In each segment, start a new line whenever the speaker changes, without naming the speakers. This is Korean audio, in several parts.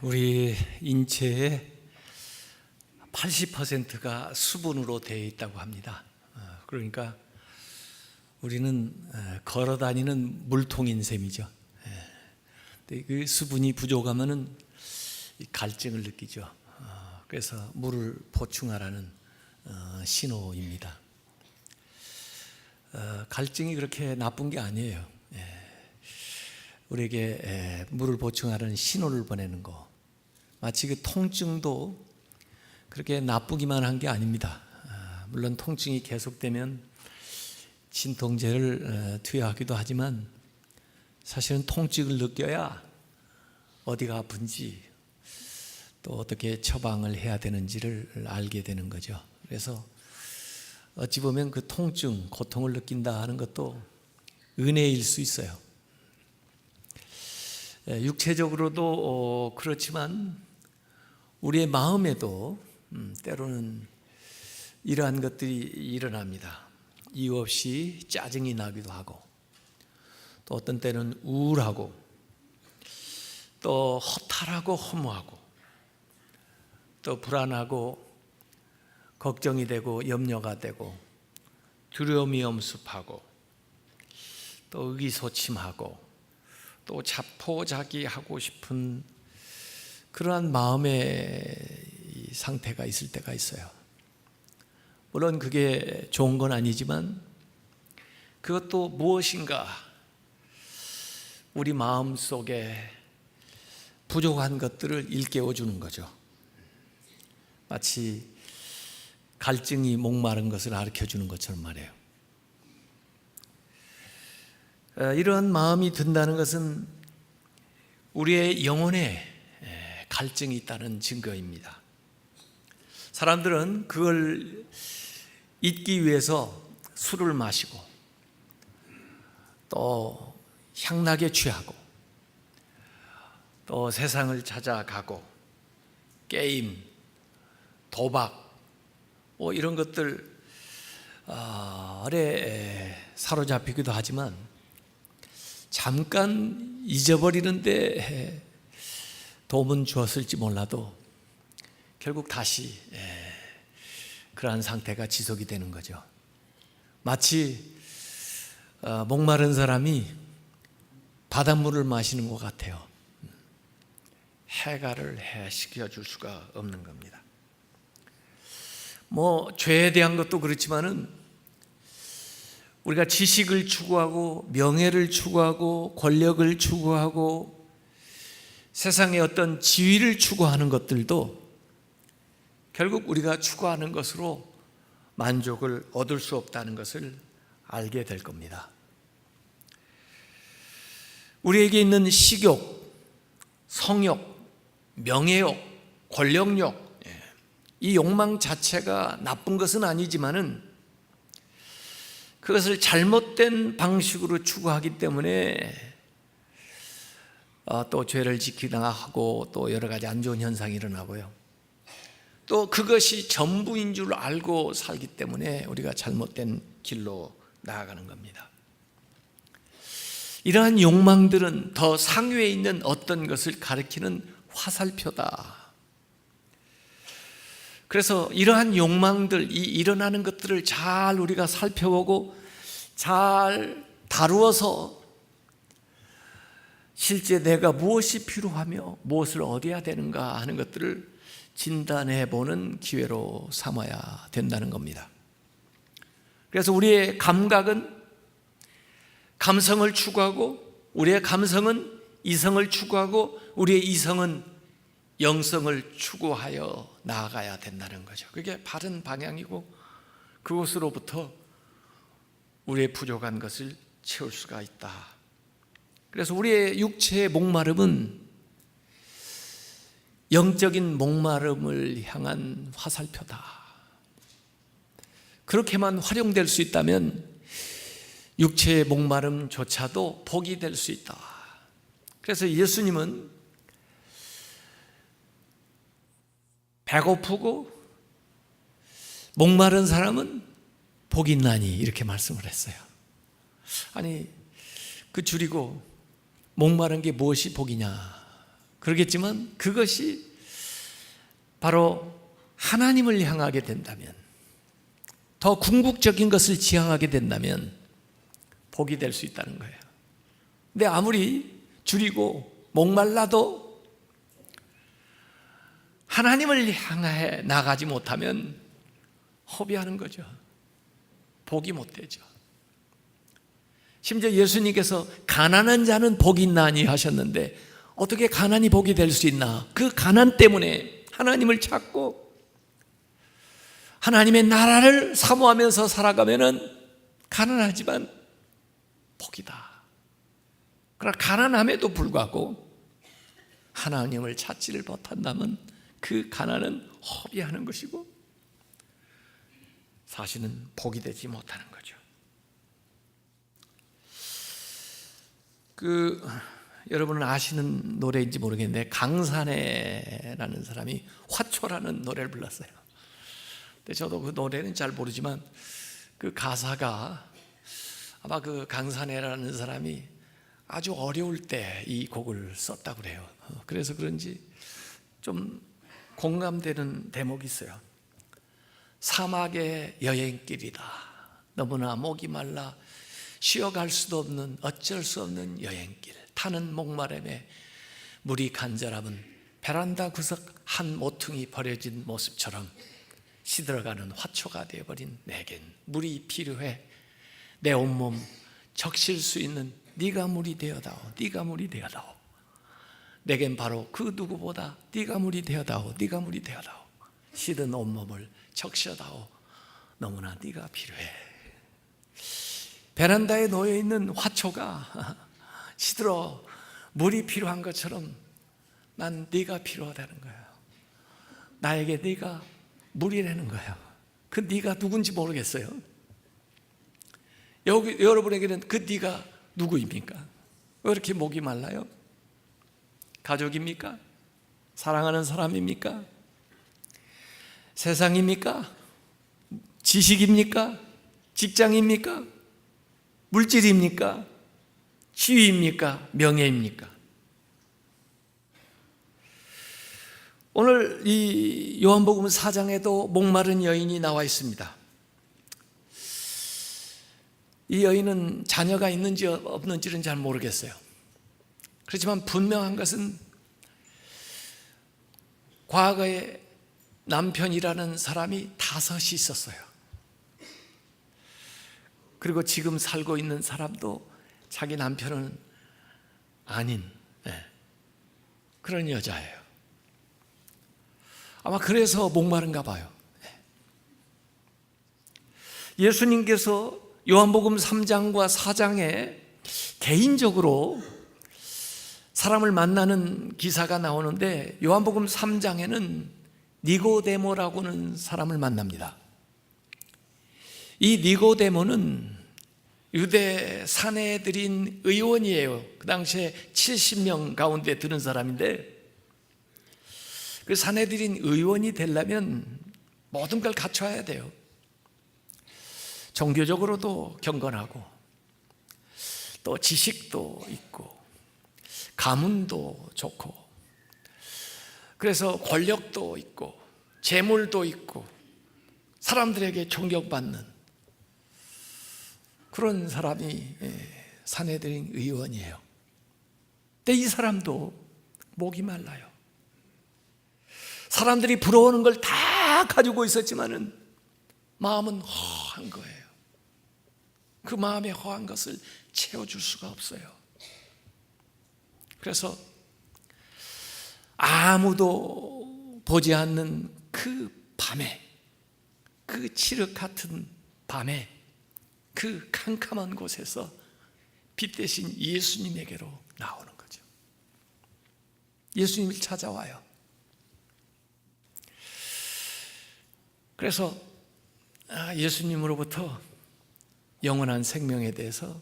우리 인체의 80%가 수분으로 되어 있다고 합니다. 그러니까 우리는 걸어 다니는 물통인 셈이죠. 근데 그 수분이 부족하면은 갈증을 느끼죠. 그래서 물을 보충하라는 신호입니다. 갈증이 그렇게 나쁜 게 아니에요. 우리에게 물을 보충하라는 신호를 보내는 거. 마치 그 통증도 그렇게 나쁘기만 한 게 아닙니다. 물론 통증이 계속되면 진통제를 투여하기도 하지만 사실은 통증을 느껴야 어디가 아픈지 또 어떻게 처방을 해야 되는지를 알게 되는 거죠. 그래서 어찌 보면 그 통증, 고통을 느낀다 하는 것도 은혜일 수 있어요. 육체적으로도 그렇지만 우리의 마음에도 때로는 이러한 것들이 일어납니다. 이유 없이 짜증이 나기도 하고, 또 어떤 때는 우울하고, 또 허탈하고 허무하고, 또 불안하고 걱정이 되고 염려가 되고 두려움이 엄습하고 또 의기소침하고 또 자포자기하고 싶은 그러한 마음의 상태가 있을 때가 있어요. 물론 그게 좋은 건 아니지만 그것도 무엇인가 우리 마음 속에 부족한 것들을 일깨워 주는 거죠. 마치 갈증이 목마른 것을 가르쳐 주는 것처럼 말이에요. 이러한 마음이 든다는 것은 우리의 영혼에 갈증이 있다는 증거입니다. 사람들은 그걸 잊기 위해서 술을 마시고 또 향락에 취하고 또 세상을 찾아가고 게임, 도박 이런 것들 아래 사로잡히기도 하지만 잠깐 잊어버리는데 도움은 주었을지 몰라도 결국 다시 그러한 상태가 지속이 되는 거죠. 마치 목마른 사람이 바닷물을 마시는 것 같아요. 해가를 해시켜 줄 수가 없는 겁니다. 죄에 대한 것도 그렇지만은 우리가 지식을 추구하고 명예를 추구하고 권력을 추구하고 세상의 어떤 지위를 추구하는 것들도 결국 우리가 추구하는 것으로 만족을 얻을 수 없다는 것을 알게 될 겁니다. 우리에게 있는 식욕, 성욕, 명예욕, 권력욕, 이 욕망 자체가 나쁜 것은 아니지만은 그것을 잘못된 방식으로 추구하기 때문에 또 죄를 지키다가 하고 또 여러 가지 안 좋은 현상이 일어나고요. 또 그것이 전부인 줄 알고 살기 때문에 우리가 잘못된 길로 나아가는 겁니다. 이러한 욕망들은 더 상위에 있는 어떤 것을 가리키는 화살표다. 그래서 이러한 욕망들, 이 일어나는 것들을 잘 우리가 살펴보고 잘 다루어서 실제 내가 무엇이 필요하며 무엇을 얻어야 되는가 하는 것들을 진단해 보는 기회로 삼아야 된다는 겁니다. 그래서 우리의 감각은 감성을 추구하고, 우리의 감성은 이성을 추구하고, 우리의 이성은 영성을 추구하여 나아가야 된다는 거죠. 그게 바른 방향이고 그것으로부터 우리의 부족한 것을 채울 수가 있다. 그래서 우리의 육체의 목마름은 영적인 목마름을 향한 화살표다. 그렇게만 활용될 수 있다면 육체의 목마름조차도 복이 될 수 있다. 그래서 예수님은 배고프고 목마른 사람은 복이 있나니 이렇게 말씀을 했어요. 아니 그 줄이고 목마른 게 무엇이 복이냐? 그러겠지만 그것이 바로 하나님을 향하게 된다면, 더 궁극적인 것을 지향하게 된다면 복이 될 수 있다는 거예요. 근데 아무리 줄이고 목말라도 하나님을 향해 나가지 못하면 허비하는 거죠. 복이 못 되죠. 심지어 예수님께서 가난한 자는 복이 있나니 하셨는데 어떻게 가난이 복이 될 수 있나? 그 가난 때문에 하나님을 찾고 하나님의 나라를 사모하면서 살아가면은 가난하지만 복이다. 그러나 가난함에도 불구하고 하나님을 찾지를 못한다면 그 가난은 허비하는 것이고 사실은 복이 되지 못하는 거죠. 여러분은 아시는 노래인지 모르겠는데 강산해라는 사람이 화초라는 노래를 불렀어요. 근데 저도 그 노래는 잘 모르지만 그 가사가 아마 그 강산해라는 사람이 아주 어려울 때 이 곡을 썼다고 그래요. 그래서 그런지 좀 공감되는 대목이 있어요. 사막의 여행길이다. 너무나 목이 말라 쉬어갈 수도 없는 어쩔 수 없는 여행길. 타는 목마름에 물이 간절함은 베란다 구석 한 모퉁이 버려진 모습처럼 시들어가는 화초가 되어버린 내겐 물이 필요해. 내 온몸 적실 수 있는 네가 물이 되어다오. 네가 물이 되어다오. 내겐 바로 그 누구보다 네가 물이 되어다오. 네가 물이 되어다오. 시든 온몸을 적셔다오. 너무나 네가 필요해. 베란다에 놓여있는 화초가 시들어 물이 필요한 것처럼 난 네가 필요하다는 거예요. 나에게 네가 물이라는 거예요. 그 네가 누군지 모르겠어요. 여러분에게는 그 네가 누구입니까? 왜 이렇게 목이 말라요? 가족입니까? 사랑하는 사람입니까? 세상입니까? 지식입니까? 직장입니까? 물질입니까? 지위입니까? 명예입니까? 오늘 이 요한복음 4장에도 목마른 여인이 나와 있습니다. 이 여인은 자녀가 있는지 없는지는 잘 모르겠어요. 그렇지만 분명한 것은 과거에 남편이라는 사람이 5이 있었어요. 그리고 지금 살고 있는 사람도 자기 남편은 아닌 그런 여자예요. 아마 그래서 목마른가 봐요. 예수님께서 요한복음 3장과 4장에 개인적으로 사람을 만나는 기사가 나오는데 요한복음 3장에는 니고데모라고는 사람을 만납니다. 이 니고데모는 유대 사내들인 의원이에요. 그 당시에 70명 가운데 드는 사람인데 그 사내들인 의원이 되려면 모든 걸 갖춰야 돼요. 종교적으로도 경건하고 또 지식도 있고 가문도 좋고 그래서 권력도 있고 재물도 있고 사람들에게 존경받는 그런 사람이 사내들인 의원이에요. 근데 이 사람도 목이 말라요. 사람들이 부러워하는 걸 다 가지고 있었지만은 마음은 허한 거예요. 그 마음의 허한 것을 채워줄 수가 없어요. 그래서 아무도 보지 않는 그 밤에, 그 칠흑 같은 밤에 그 캄캄한 곳에서 빛 대신 예수님에게로 나오는 거죠. 예수님을 찾아와요. 그래서 예수님으로부터 영원한 생명에 대해서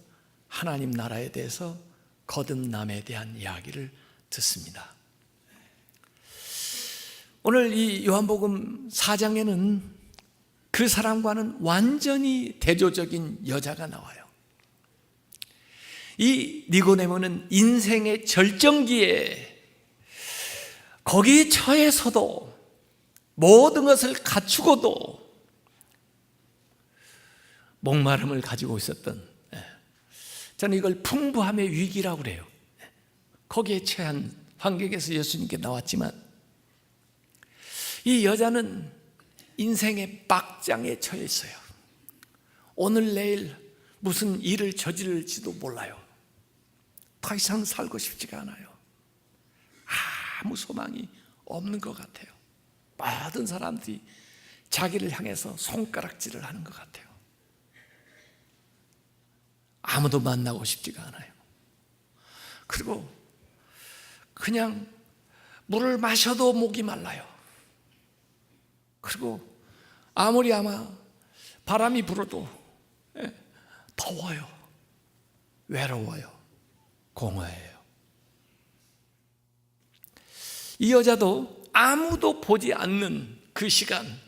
하나님 나라에 대해서 거듭남에 대한 이야기를 듣습니다. 오늘 이 요한복음 4장에는 그 사람과는 완전히 대조적인 여자가 나와요. 이 니고데모는 인생의 절정기에 거기에 처해서도 모든 것을 갖추고도 목마름을 가지고 있었던, 저는 이걸 풍부함의 위기라고 그래요. 거기에 처한 환경에서 예수님께 나왔지만 이 여자는 인생의 막장에 처해 있어요. 오늘 내일 무슨 일을 저지를지도 몰라요. 더 이상 살고 싶지가 않아요. 아무 소망이 없는 것 같아요. 모든 사람들이 자기를 향해서 손가락질을 하는 것 같아요. 아무도 만나고 싶지가 않아요. 그리고 그냥 물을 마셔도 목이 말라요. 그리고 아무리 아마 바람이 불어도 더워요. 외로워요. 공허해요. 이 여자도 아무도 보지 않는 그 시간,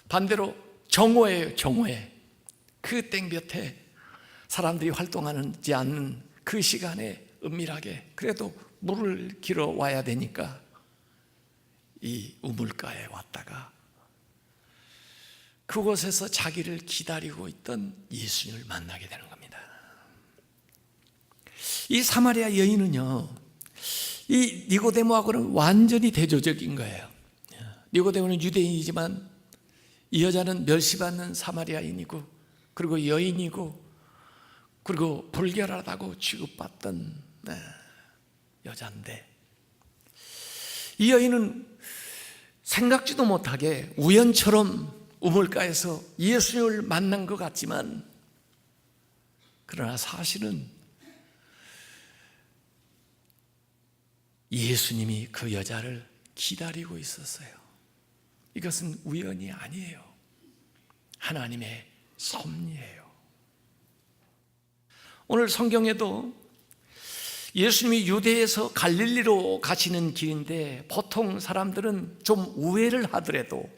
반대로 정오예요. 정오에 그 땡볕에 사람들이 활동하지 않는 그 시간에 은밀하게 그래도 물을 길어 와야 되니까 이 우물가에 왔다가 그곳에서 자기를 기다리고 있던 예수님을 만나게 되는 겁니다. 이 사마리아 여인은요, 이 니고데모하고는 완전히 대조적인 거예요. 니고데모는 유대인이지만 이 여자는 멸시받는 사마리아인이고, 그리고 여인이고, 그리고 불결하다고 취급받던 여자인데, 이 여인은 생각지도 못하게 우연처럼 우물가에서 예수님을 만난 것 같지만, 그러나 사실은 예수님이 그 여자를 기다리고 있었어요. 이것은 우연이 아니에요. 하나님의 섭리예요. 오늘 성경에도 예수님이 유대에서 갈릴리로 가시는 길인데, 보통 사람들은 좀 우회를 하더라도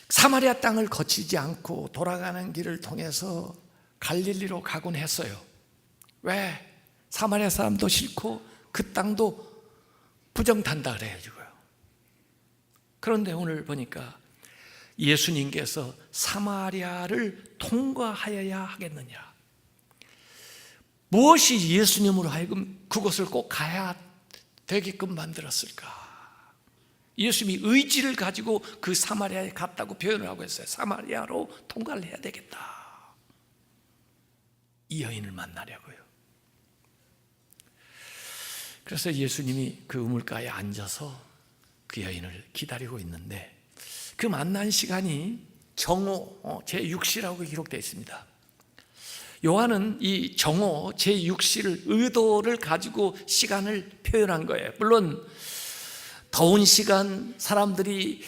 사마리아 땅을 거치지 않고 돌아가는 길을 통해서 갈릴리로 가곤 했어요. 왜? 사마리아 사람도 싫고 그 땅도 부정탄다 그래가지고요. 그런데 오늘 보니까 예수님께서 사마리아를 통과하여야 하겠느냐, 무엇이 예수님으로 하여금 그곳을 꼭 가야 되게끔 만들었을까? 예수님이 의지를 가지고 그 사마리아에 갔다고 표현을 하고 있어요. 사마리아로 통과를 해야 되겠다. 이 여인을 만나려고요. 그래서 예수님이 그 우물가에 앉아서 그 여인을 기다리고 있는데, 그 만난 시간이 정오 제6시라고 기록되어 있습니다. 요한은 이 정오 제6시를 의도를 가지고 시간을 표현한 거예요. 물론 더운 시간, 사람들이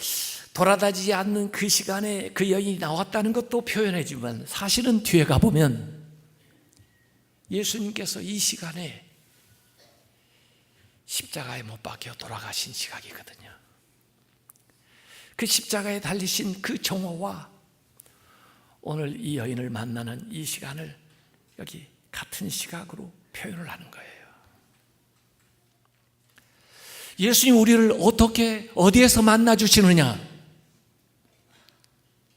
돌아다니지 않는 그 시간에 그 여인이 나왔다는 것도 표현해주지만, 사실은 뒤에 가보면 예수님께서 이 시간에 십자가에 못 박혀 돌아가신 시각이거든요. 그 십자가에 달리신 그 정오와 오늘 이 여인을 만나는 이 시간을 여기 같은 시각으로 표현을 하는 거예요. 예수님 우리를 어떻게, 어디에서 만나주시느냐?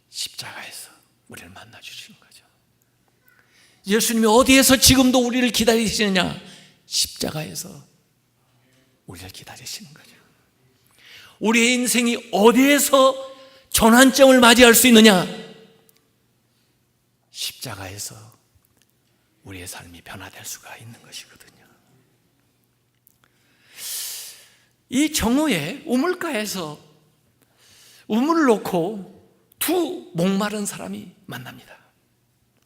십자가에서 우리를 만나주시는 거죠. 예수님이 어디에서 지금도 우리를 기다리시느냐? 십자가에서 우리를 기다리시는 거죠. 우리의 인생이 어디에서 전환점을 맞이할 수 있느냐? 십자가에서 우리의 삶이 변화될 수가 있는 것이거든요. 이 정오에 우물가에서 우물을 놓고 두 목마른 사람이 만납니다.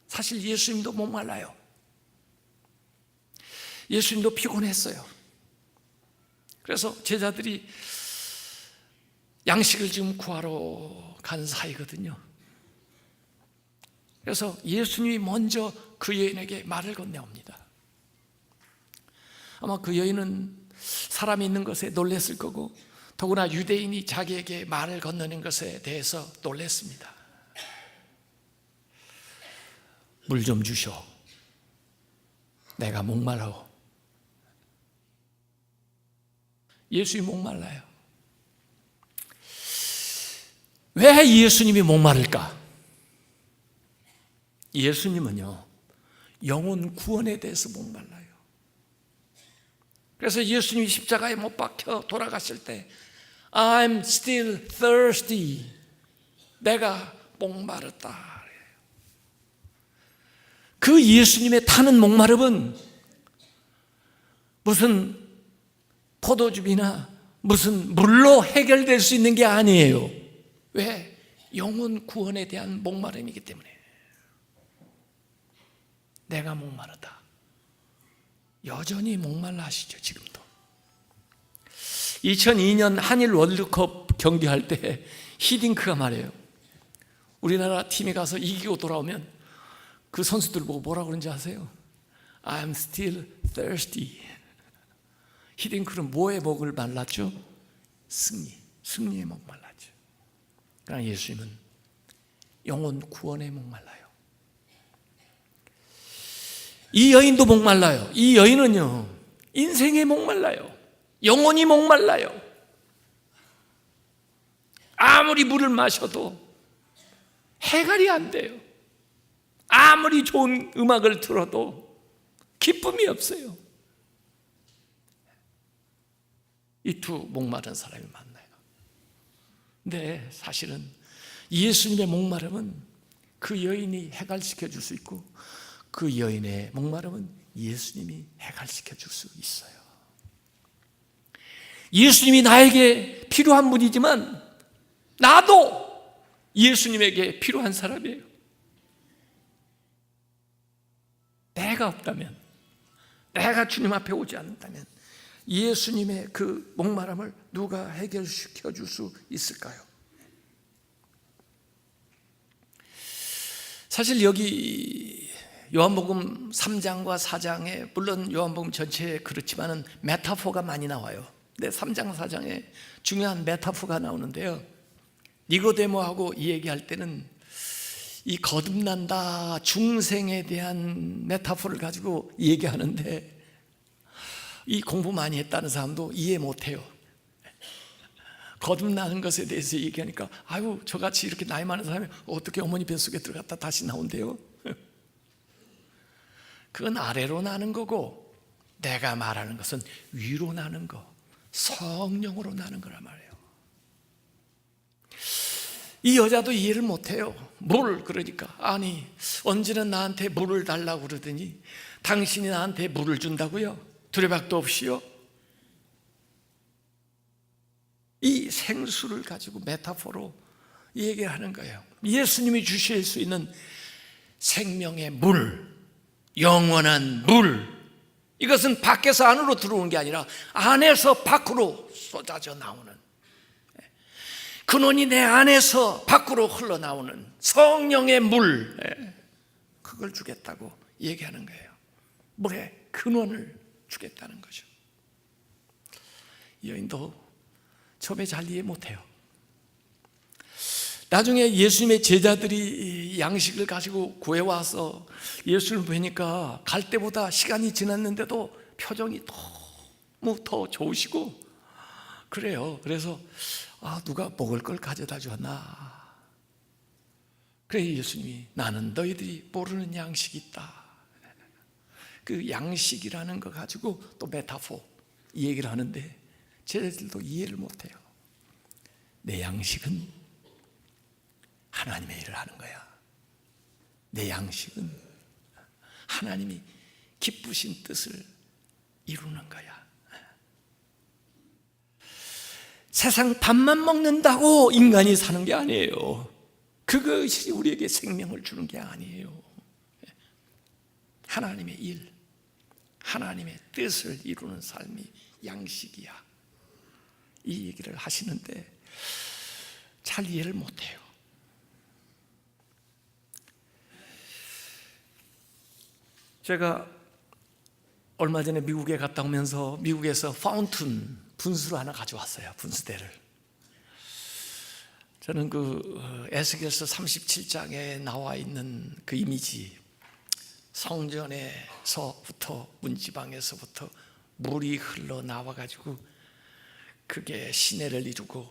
사실 예수님도 목말라요. 예수님도 피곤했어요. 그래서 제자들이 양식을 지금 구하러 간 사이거든요. 그래서 예수님이 먼저 그 여인에게 말을 건네옵니다. 아마 그 여인은 사람이 있는 것에 놀랐을 거고, 더구나 유대인이 자기에게 말을 건너는 것에 대해서 놀랐습니다. 물 좀 주시오. 내가 목말라. 예수님이 목말라요. 왜 예수님이 목마를까? 예수님은요, 영혼 구원에 대해서 목말라요. 그래서 예수님이 십자가에 못 박혀 돌아가실 때 I'm still thirsty. 내가 목마르다. 그 예수님의 타는 목마름은 무슨 포도즙이나 무슨 물로 해결될 수 있는 게 아니에요. 왜? 영혼 구원에 대한 목마름이기 때문에. 내가 목마르다. 여전히 목말라 하시죠, 지금도. 2002년 한일 월드컵 경기할 때 히딩크가 말해요. 우리나라 팀에 가서 이기고 돌아오면 그 선수들 보고 뭐라고 그러는지 아세요? I'm still thirsty. 히딩크는 뭐에 목을 말랐죠? 승리에 목말랐죠. 그러나 예수님은 영혼 구원에 목말라요. 이 여인도 목말라요. 이 여인은요, 인생에 목말라요. 영혼이 목말라요. 아무리 물을 마셔도 해결이 안 돼요. 아무리 좋은 음악을 들어도 기쁨이 없어요. 이 두 목마른 사람이 만나요. 근데 사실은 예수님의 목마름은 그 여인이 해결시켜 줄 수 있고, 그 여인의 목마름은 예수님이 해결시켜 줄 수 있어요. 예수님이 나에게 필요한 분이지만 나도 예수님에게 필요한 사람이에요. 내가 없다면, 내가 주님 앞에 오지 않는다면 예수님의 그 목마름을 누가 해결시켜 줄 수 있을까요? 사실 여기 요한복음 3장과 4장에, 물론 요한복음 전체에 그렇지만은 메타포가 많이 나와요. 근데 3장 4장에 중요한 메타포가 나오는데요, 니고데모하고 이 얘기할 때는 이 거듭난다, 중생에 대한 메타포를 가지고 얘기하는데, 이 공부 많이 했다는 사람도 이해 못해요. 거듭나는 것에 대해서 얘기하니까 아유, 저같이 이렇게 나이 많은 사람이 어떻게 어머니 뱃속에 들어갔다 다시 나온대요? 그건 아래로 나는 거고, 내가 말하는 것은 위로 나는 거, 성령으로 나는 거란 말이에요. 이 여자도 이해를 못해요. 그러니까 아니, 언제는 나한테 물을 달라고 그러더니 당신이 나한테 물을 준다고요? 두레박도 없이요? 이 생수를 가지고 메타포로 얘기하는 거예요. 예수님이 주실 수 있는 생명의 물, 영원한 물, 이것은 밖에서 안으로 들어오는 게 아니라 안에서 밖으로 쏟아져 나오는, 근원이 내 안에서 밖으로 흘러나오는 성령의 물, 그걸 주겠다고 얘기하는 거예요. 물의 근원을 주겠다는 거죠. 이 여인도 처음에 잘 이해 못해요. 나중에 예수님의 제자들이 양식을 가지고 구해와서 예수를 뵈니까 갈 때보다 시간이 지났는데도 표정이 너무 더 좋으시고 그래요. 그래서 누가 먹을 걸 가져다 줬나? 그래 예수님이 나는 너희들이 모르는 양식이 있다. 그 양식이라는 거 가지고 또 메타포 이 얘기를 하는데 제자들도 이해를 못해요. 내 양식은 하나님의 일을 하는 거야. 내 양식은 하나님이 기쁘신 뜻을 이루는 거야. 세상 밥만 먹는다고 인간이 사는 게 아니에요. 그것이 우리에게 생명을 주는 게 아니에요. 하나님의 일, 하나님의 뜻을 이루는 삶이 양식이야. 이 얘기를 하시는데 잘 이해를 못해요. 제가 얼마 전에 미국에 갔다 오면서 미국에서 파운튼 분수를 하나 가져왔어요. 분수대를. 저는 그 에스겔서 37장에 나와 있는 그 이미지, 성전에서부터 문지방에서부터 물이 흘러나와 가지고 그게 시내를 이루고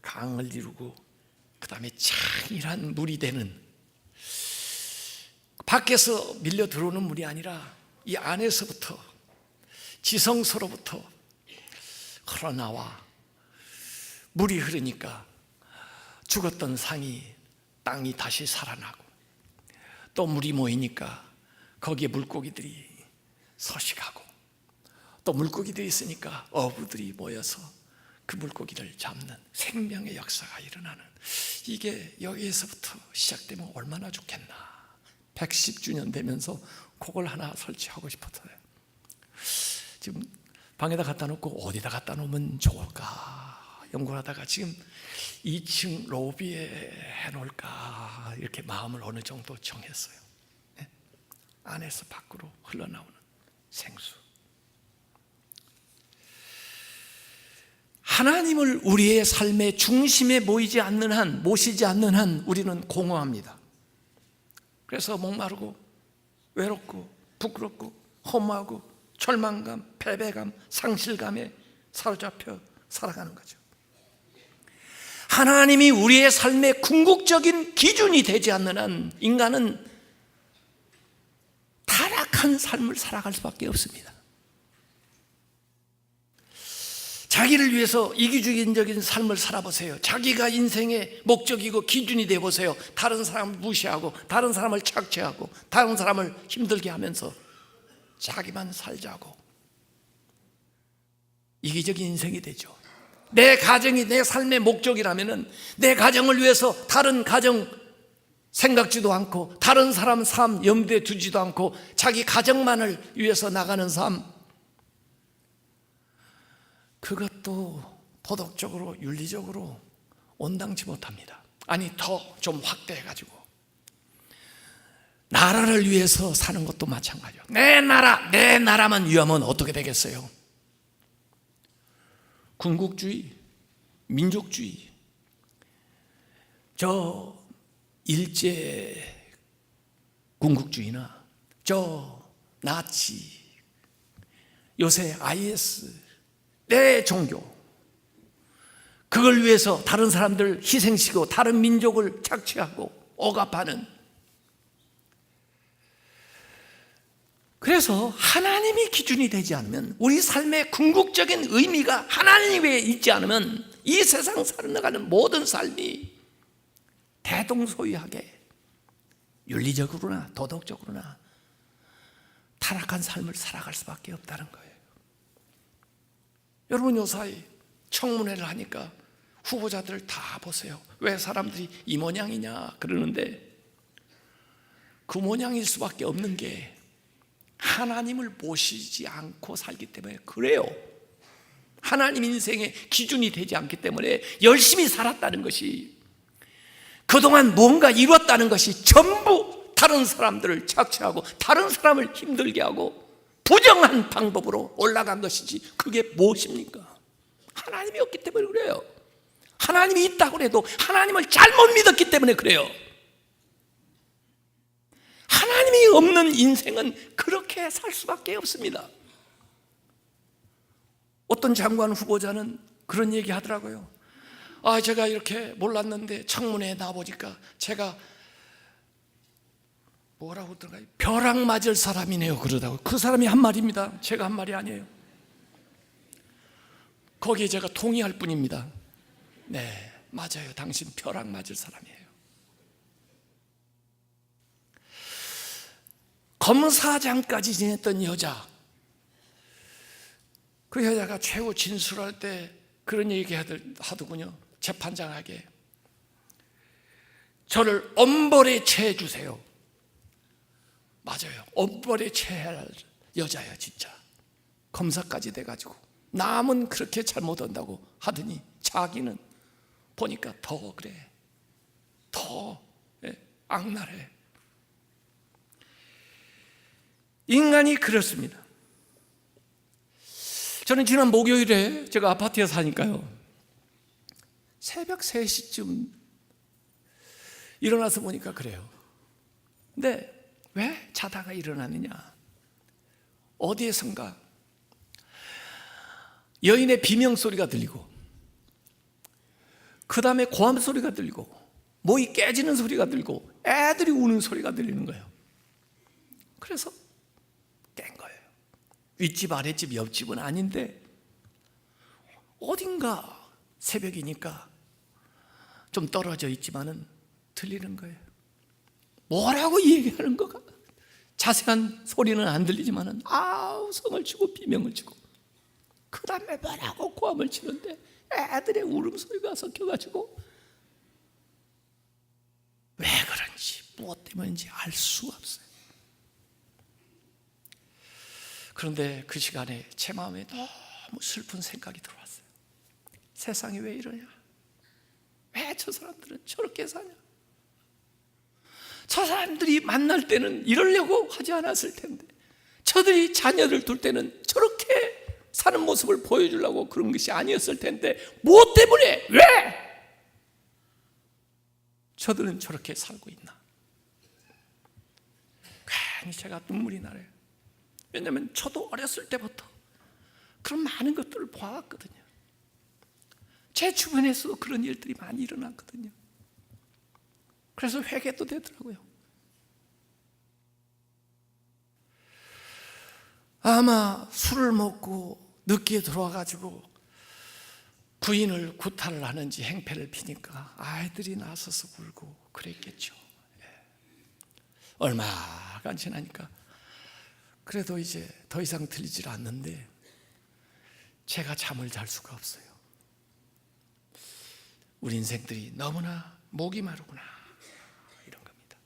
강을 이루고 그 다음에 창이란 물이 되는, 밖에서 밀려 들어오는 물이 아니라 이 안에서부터, 지성소로부터 흘러나와 물이 흐르니까 죽었던 땅이 다시 살아나고, 또 물이 모이니까 거기에 물고기들이 서식하고, 또 물고기들이 있으니까 어부들이 모여서 그 물고기를 잡는 생명의 역사가 일어나는, 이게 여기에서부터 시작되면 얼마나 좋겠나. 110주년 되면서 그걸 하나 설치하고 싶었어요. 지금 방에다 갖다 놓고 어디다 갖다 놓으면 좋을까 연구를 하다가 지금 2층 로비에 해놓을까 이렇게 마음을 어느 정도 정했어요. 네? 안에서 밖으로 흘러나오는 생수. 하나님을 우리의 삶의 중심에 모시지 않는 한 우리는 공허합니다. 그래서 목마르고 외롭고 부끄럽고 허무하고 절망감, 패배감, 상실감에 사로잡혀 살아가는 거죠. 하나님이 우리의 삶의 궁극적인 기준이 되지 않는 한 인간은 타락한 삶을 살아갈 수밖에 없습니다. 자기를 위해서 이기주의적인 삶을 살아보세요. 자기가 인생의 목적이고 기준이 되어보세요. 다른 사람을 무시하고, 다른 사람을 착취하고, 다른 사람을 힘들게 하면서 자기만 살자고, 이기적인 인생이 되죠. 내 가정이 내 삶의 목적이라면 내 가정을 위해서 다른 가정 생각지도 않고, 다른 사람 삶 염두에 두지도 않고, 자기 가정만을 위해서 나가는 삶, 그것도 도덕적으로 윤리적으로 온당치 못합니다. 아니, 더 좀 확대해가지고 나라를 위해서 사는 것도 마찬가지예요. 내 나라만 위하면 어떻게 되겠어요? 군국주의, 민족주의, 저 일제 군국주의나 저 나치, 요새 IS, 내 종교, 그걸 위해서 다른 사람들 희생시키고 다른 민족을 착취하고 억압하는, 그래서 하나님이 기준이 되지 않으면, 우리 삶의 궁극적인 의미가 하나님에 있지 않으면 이 세상 살아가는 모든 삶이 대동소이하게 윤리적으로나 도덕적으로나 타락한 삶을 살아갈 수밖에 없다는 거예요. 여러분, 요사이 청문회를 하니까 후보자들 다 보세요. 왜 사람들이 이 모양이냐 그러는데, 그 모양일 수밖에 없는 게 하나님을 모시지 않고 살기 때문에 그래요. 하나님 인생의 기준이 되지 않기 때문에 열심히 살았다는 것이, 그동안 뭔가 이뤘다는 것이 전부 다른 사람들을 착취하고 다른 사람을 힘들게 하고 부정한 방법으로 올라간 것이지, 그게 무엇입니까? 하나님이 없기 때문에 그래요. 하나님이 있다고 해도 하나님을 잘못 믿었기 때문에 그래요. 하나님이 없는 인생은 그렇게 살 수밖에 없습니다. 어떤 장관 후보자는 그런 얘기 하더라고요. 제가 이렇게 몰랐는데 청문회에 나와보니까 제가 뭐라고 들어가요? 벼락 맞을 사람이네요 그러다고. 그 사람이 한 말입니다. 제가 한 말이 아니에요. 거기에 제가 동의할 뿐입니다. 네, 맞아요. 당신 벼락 맞을 사람이에요. 검사장까지 지냈던 여자, 그 여자가 최후 진술할 때 그런 얘기 하더군요. 재판장에게 저를 엄벌에 처해 주세요. 맞아요. 엄벌에 처해야 할 여자야 진짜. 검사까지 돼가지고 남은 그렇게 잘못한다고 하더니 자기는 보니까 더 그래, 더 악랄해. 인간이 그렇습니다. 저는 지난 목요일에 제가 아파트에 사니까요, 새벽 3시쯤 일어나서 보니까 그래요. 근데 왜 자다가 일어나느냐? 어디에선가 여인의 비명 소리가 들리고, 그 다음에 고함 소리가 들리고, 목이 깨지는 소리가 들리고, 애들이 우는 소리가 들리는 거예요. 그래서 깬 거예요. 윗집 아랫집 옆집은 아닌데 어딘가 새벽이니까 좀 떨어져 있지만은 들리는 거예요. 뭐라고 얘기하는 거가 자세한 소리는 안 들리지만은 아우 성을 치고 비명을 치고, 그 다음에 뭐라고 고함을 치는데 애들의 울음소리가 섞여가지고 왜 그런지 무엇 때문인지 알 수가 없어요. 그런데 그 시간에 제 마음에 너무 슬픈 생각이 들어왔어요. 세상이 왜 이러냐? 왜 저 사람들은 저렇게 사냐? 저 사람들이 만날 때는 이러려고 하지 않았을 텐데, 저들이 자녀를 둘 때는 저렇게 사는 모습을 보여주려고 그런 것이 아니었을 텐데, 무엇 때문에 왜 저들은 저렇게 살고 있나? 괜히 제가 눈물이 나요. 왜냐하면 저도 어렸을 때부터 그런 많은 것들을 봐왔거든요. 제 주변에서도 그런 일들이 많이 일어났거든요. 그래서 회개도 되더라고요. 아마 술을 먹고 늦게 들어와가지고 부인을 구타를 하는지 행패를 피니까 아이들이 나서서 울고 그랬겠죠. 얼마가 지나니까 그래도 이제 더 이상 들리질 않는데 제가 잠을 잘 수가 없어요. 우리 인생들이 너무나 목이 마르구나, 이런 겁니다.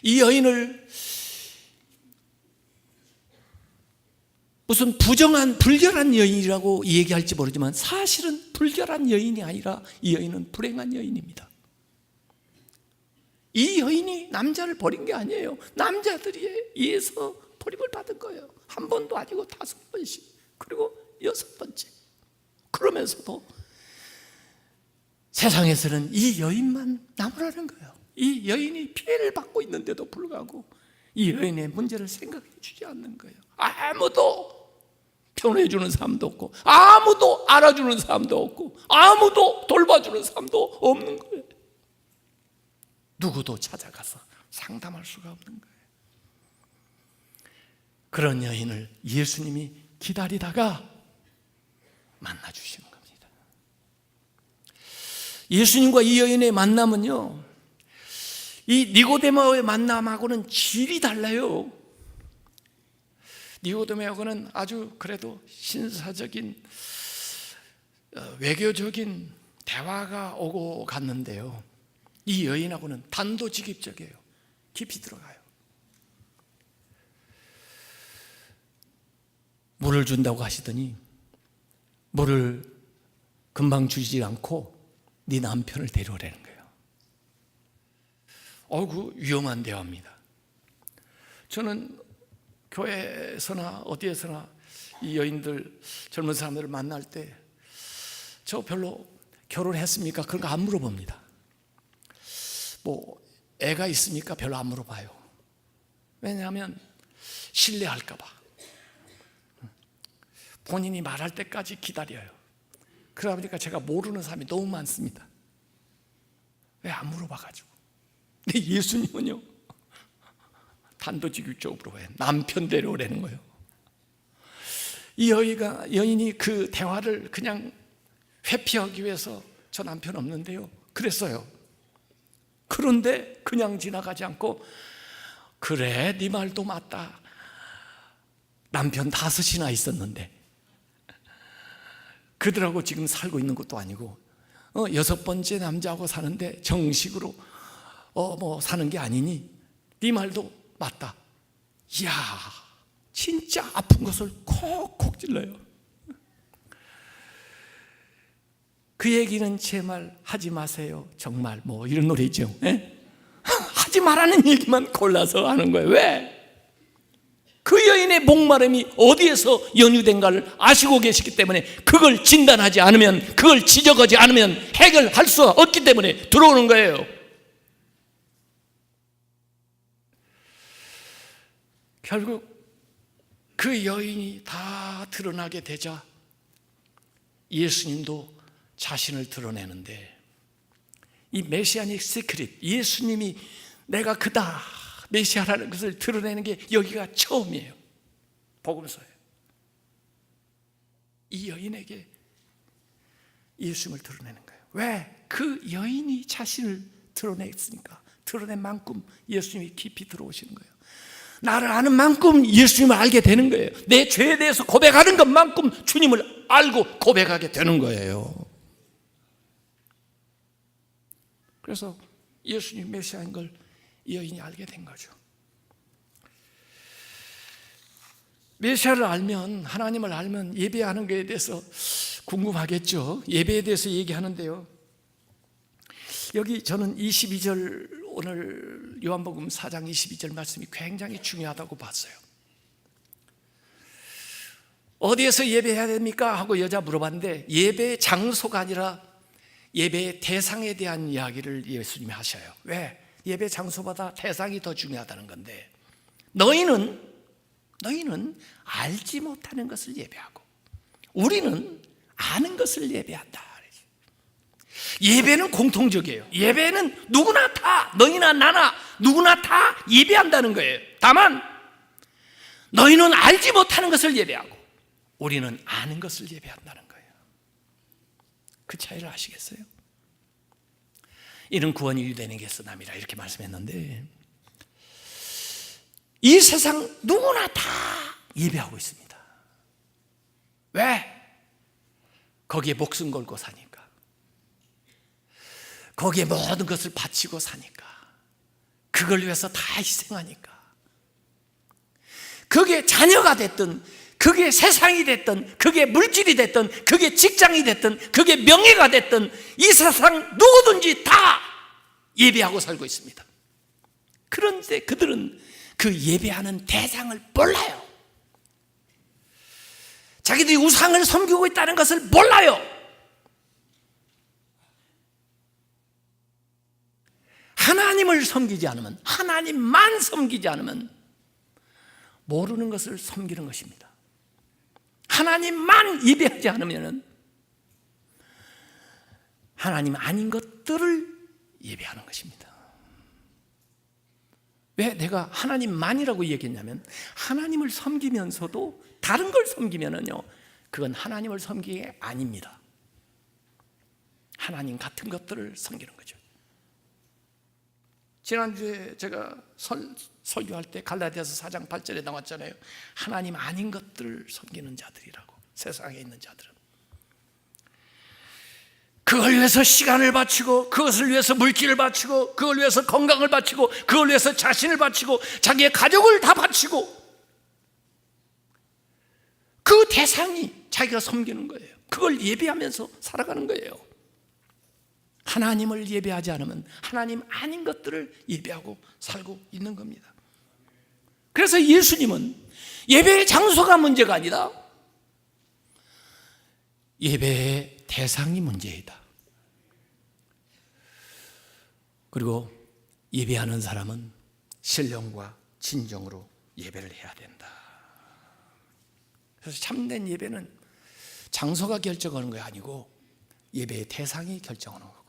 이 여인을 무슨 부정한 불결한 여인이라고 얘기할지 모르지만 사실은 불결한 여인이 아니라 이 여인은 불행한 여인입니다. 이 여인이 남자를 버린 게 아니에요. 남자들이 의해서 버림을 받은 거예요. 한 번도 아니고 5번씩, 그리고 6번째. 그러면서도 세상에서는 이 여인만 남으라는 거예요. 이 여인이 피해를 받고 있는데도 불구하고 이 여인의 문제를 생각해 주지 않는 거예요. 아무도 편애해주는 사람도 없고, 아무도 알아주는 사람도 없고, 아무도 돌봐주는 사람도 없는 거예요. 누구도 찾아가서 상담할 수가 없는 거예요. 그런 여인을 예수님이 기다리다가 만나주시는 겁니다. 예수님과 이 여인의 만남은요, 이 니고데모의 만남하고는 질이 달라요. 니고데모하고는 아주 그래도 신사적인 외교적인 대화가 오고 갔는데요, 이 여인하고는 단도직입적이에요. 깊이 들어가요. 물을 준다고 하시더니 물을 금방 주지 않고 네 남편을 데려오라는 거예요. 그 위험한 대화입니다. 저는 교회에서나 어디에서나 이 여인들, 젊은 사람들을 만날 때 저 별로 결혼했습니까? 그런 거 안 물어봅니다. 뭐 애가 있습니까? 별로 안 물어봐요. 왜냐하면 신뢰할까 봐. 본인이 말할 때까지 기다려요. 그러다 보니까 제가 모르는 사람이 너무 많습니다. 왜 안 물어봐가지고. 근데 예수님은요, 단도직입적으로 왜 남편 데려오라는 거예요. 이 여인이 그 대화를 그냥 회피하기 위해서 저 남편 없는데요, 그랬어요. 그런데 그냥 지나가지 않고, 그래 네 말도 맞다, 남편 5이나 있었는데 그들하고 지금 살고 있는 것도 아니고 6번째 남자하고 사는데 정식으로 뭐 사는 게 아니니 네 말도 맞다. 이야, 진짜 아픈 것을 콕콕 찔러요. 그 얘기는 제 말 하지 마세요, 정말, 뭐 이런 노래 있죠. 하지 말라는 얘기만 골라서 하는 거예요. 왜? 그 여인의 목마름이 어디에서 연유된가를 아시고 계시기 때문에 그걸 진단하지 않으면, 그걸 지적하지 않으면 해결할 수 없기 때문에 들어오는 거예요. 결국 그 여인이 다 드러나게 되자 예수님도 자신을 드러내는데 이 메시아닉 시크릿, 예수님이 내가 그다, 메시아라는 것을 드러내는 게 여기가 처음이에요. 복음서예요. 이 여인에게 예수님을 드러내는 거예요. 왜? 그 여인이 자신을 드러냈으니까. 드러낸 만큼 예수님이 깊이 들어오시는 거예요. 나를 아는 만큼 예수님을 알게 되는 거예요. 내 죄에 대해서 고백하는 것만큼 주님을 알고 고백하게 되는 거예요. 그래서 예수님 메시아인 걸 이 여인이 알게 된 거죠. 메시아를 알면, 하나님을 알면 예배하는 것에 대해서 궁금하겠죠. 예배에 대해서 얘기하는데요, 여기 저는 22절, 오늘 요한복음 4장 22절 말씀이 굉장히 중요하다고 봤어요. 어디에서 예배해야 됩니까? 하고 여자 물어봤는데 예배의 장소가 아니라 예배의 대상에 대한 이야기를 예수님이 하셔요. 왜? 예배 장소보다 대상이 더 중요하다는 건데, 너희는 알지 못하는 것을 예배하고 우리는 아는 것을 예배한다. 예배는 공통적이에요. 예배는 누구나 다, 너희나 나나 누구나 다 예배한다는 거예요. 다만 너희는 알지 못하는 것을 예배하고 우리는 아는 것을 예배한다는 거예요. 그 차이를 아시겠어요? 이는 구원이 유대인에게 있어 남이라, 이렇게 말씀했는데 이 세상 누구나 다 예배하고 있습니다. 왜? 거기에 목숨 걸고 사니까, 거기에 모든 것을 바치고 사니까, 그걸 위해서 다 희생하니까. 그게 자녀가 됐든, 그게 세상이 됐든, 그게 물질이 됐든, 그게 직장이 됐든, 그게 명예가 됐든, 이 세상 누구든지 다 예배하고 살고 있습니다. 그런데 그들은 그 예배하는 대상을 몰라요. 자기들이 우상을 섬기고 있다는 것을 몰라요. 하나님을 섬기지 않으면, 하나님만 섬기지 않으면 모르는 것을 섬기는 것입니다. 하나님만 예배하지 않으면 하나님 아닌 것들을 예배하는 것입니다. 왜 내가 하나님만이라고 얘기했냐면, 하나님을 섬기면서도 다른 걸 섬기면은요, 그건 하나님을 섬기는 게 아닙니다. 하나님 같은 것들을 섬기는 거죠. 지난주에 제가 설교할 때 갈라디아서 4장 8절에 나왔잖아요. 하나님 아닌 것들을 섬기는 자들이라고. 세상에 있는 자들은 그걸 위해서 시간을 바치고, 그것을 위해서 물질을 바치고, 그걸 위해서 건강을 바치고, 그걸 위해서 자신을 바치고, 자기의 가족을 다 바치고, 그 대상이 자기가 섬기는 거예요. 그걸 예배하면서 살아가는 거예요. 하나님을 예배하지 않으면 하나님 아닌 것들을 예배하고 살고 있는 겁니다. 그래서 예수님은 예배의 장소가 문제가 아니라 예배의 대상이 문제이다. 그리고 예배하는 사람은 신령과 진정으로 예배를 해야 된다. 그래서 참된 예배는 장소가 결정하는 게 아니고 예배의 대상이 결정하는 거고,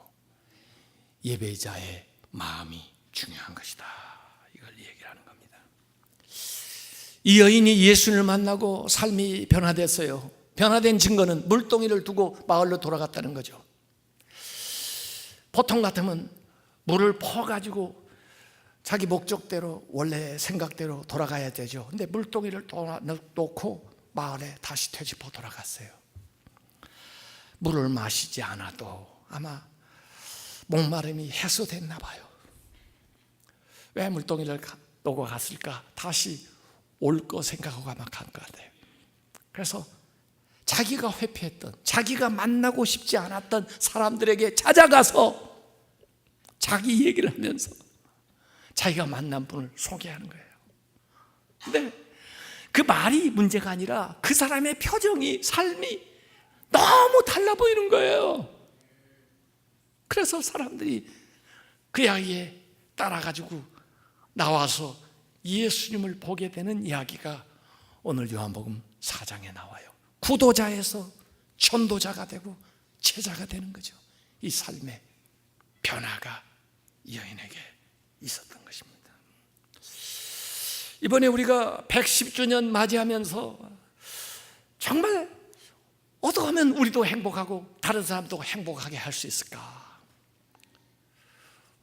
예배자의 마음이 중요한 것이다. 이걸 얘기를 하는 겁니다. 이 여인이 예수님을 만나고 삶이 변화됐어요. 변화된 증거는 물동이를 두고 마을로 돌아갔다는 거죠. 보통 같으면 물을 퍼가지고 자기 목적대로, 원래 생각대로 돌아가야 되죠. 근데 물동이를 놓고 마을에 다시 되짚어 돌아갔어요. 물을 마시지 않아도 아마 목마름이 해소됐나 봐요. 왜 물동이를 놓고 갔을까? 다시 올 거 생각하고 아마 간 것 같아요. 그래서 자기가 회피했던, 자기가 만나고 싶지 않았던 사람들에게 찾아가서 자기 얘기를 하면서 자기가 만난 분을 소개하는 거예요. 근데 그 말이 문제가 아니라 그 사람의 표정이, 삶이 너무 달라 보이는 거예요. 그래서 사람들이 그 이야기에 따라가지고 나와서 예수님을 보게 되는 이야기가 오늘 요한복음 4장에 나와요. 구도자에서 전도자가 되고 제자가 되는 거죠. 이 삶의 변화가 이 여인에게 있었던 것입니다. 이번에 우리가 110주년 맞이하면서 정말 어떻게 하면 우리도 행복하고 다른 사람도 행복하게 할 수 있을까?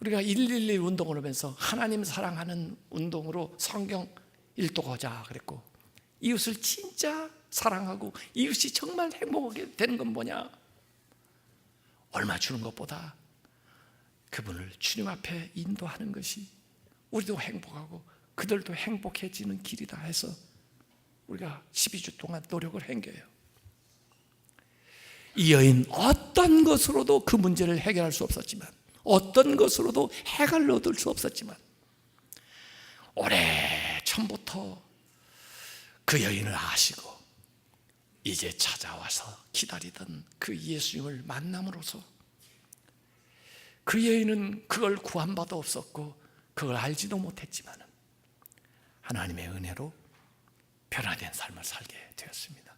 우리가 111 운동을 하면서 하나님 사랑하는 운동으로 성경 읽도하자 그랬고, 이웃을 진짜 사랑하고 이웃이 정말 행복하게 되는 건 뭐냐? 얼마 주는 것보다 그분을 주님 앞에 인도하는 것이 우리도 행복하고 그들도 행복해지는 길이다 해서 우리가 12주 동안 노력을 한 거예요. 이 여인 어떤 것으로도 그 문제를 해결할 수 없었지만, 어떤 것으로도 해결을 얻을 수 없었지만, 오래 전부터 그 여인을 아시고 이제 찾아와서 기다리던 그 예수님을 만남으로써 그 여인은 그걸 구한 바도 없었고 그걸 알지도 못했지만 하나님의 은혜로 변화된 삶을 살게 되었습니다.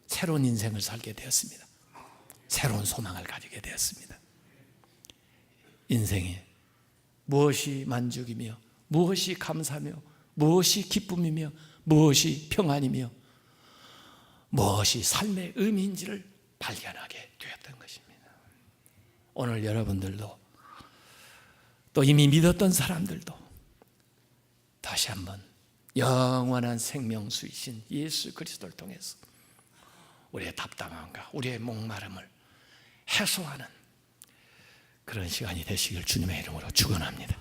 새로운 인생을 살게 되었습니다. 새로운 소망을 가지게 되었습니다. 인생에 무엇이 만족이며 무엇이 감사며 무엇이 기쁨이며 무엇이 평안이며 무엇이 삶의 의미인지를 발견하게 되었던 것입니다. 오늘 여러분들도 또 이미 믿었던 사람들도 다시 한번 영원한 생명수이신 예수 그리스도를 통해서 우리의 답답함과 우리의 목마름을 해소하는 그런 시간이 되시길 주님의 이름으로 축원합니다.